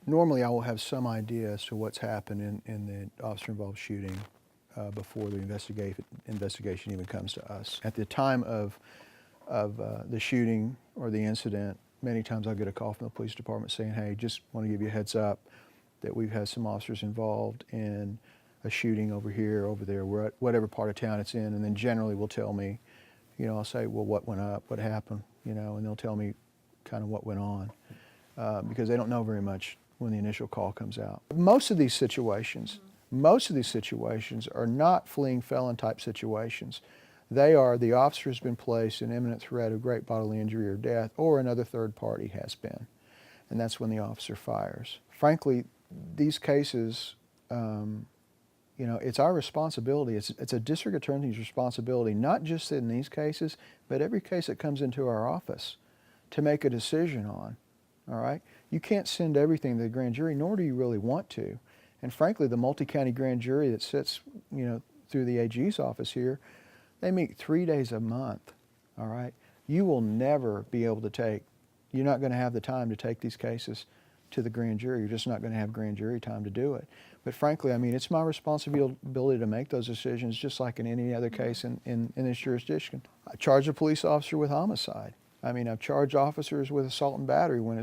Normally I will have some idea as to what's happened in the officer-involved shooting before the investigation even comes to us. At the time of the shooting or the incident, many times I'll get a call from the police department saying, hey, just want to give you a heads up that we've had some officers involved in a shooting over here, over there, whatever part of town it's in, and then generally will tell me, I'll say, well, what went up, what happened, and they'll tell me kind of what went on because they don't know very much when the initial call comes out. Most of these situations are not fleeing felon type situations. They are the officer has been placed in imminent threat of great bodily injury or death, or another third party has been, and that's when the officer fires. Frankly, these cases, it's our responsibility. It's a district attorney's responsibility, not just in these cases, but every case that comes into our office to make a decision on, all right? You can't send everything to the grand jury, nor do you really want to. And frankly, the multi-county grand jury that sits, through the AG's office here, they meet 3 days a month, all right? You will never be able to you're not going to have the time to take these cases to the grand jury. You're just not going to have grand jury time to do it. But frankly, it's my responsibility to make those decisions just like in any other case in this jurisdiction. I charge a police officer with homicide. I've charged officers with assault and battery when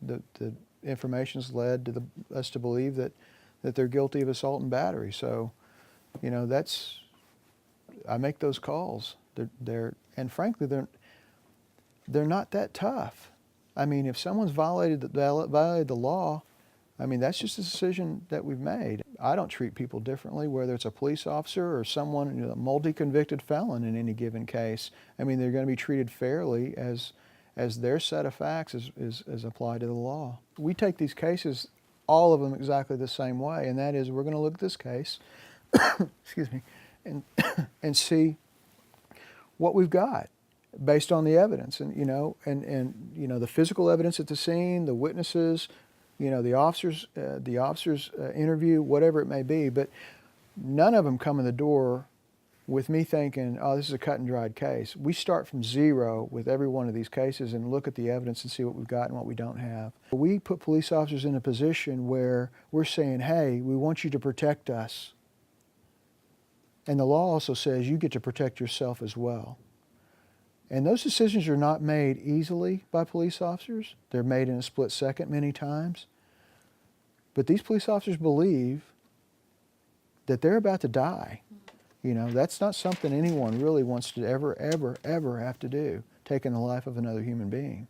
the information's led to us to believe that they're guilty of assault and battery. So, I make those calls. And frankly, they're not that tough. If someone's violated the law, that's just a decision that we've made. I don't treat people differently, whether it's a police officer or someone, a multi-convicted felon in any given case. They're going to be treated fairly as their set of facts is applied to the law. We take these cases, all of them exactly the same way, and that is we're going to look at this case, excuse me, and see what we've got based on the evidence, and the physical evidence at the scene, the witnesses, the officers' interview, whatever it may be. But none of them come in the door with me thinking, oh, this is a cut and dried case. We start from zero with every one of these cases and look at the evidence and see what we've got and what we don't have. We put police officers in a position where we're saying, hey, we want you to protect us. And the law also says you get to protect yourself as well. And those decisions are not made easily by police officers. They're made in a split second many times. But these police officers believe that they're about to die. That's not something anyone really wants to ever have to do, taking the life of another human being.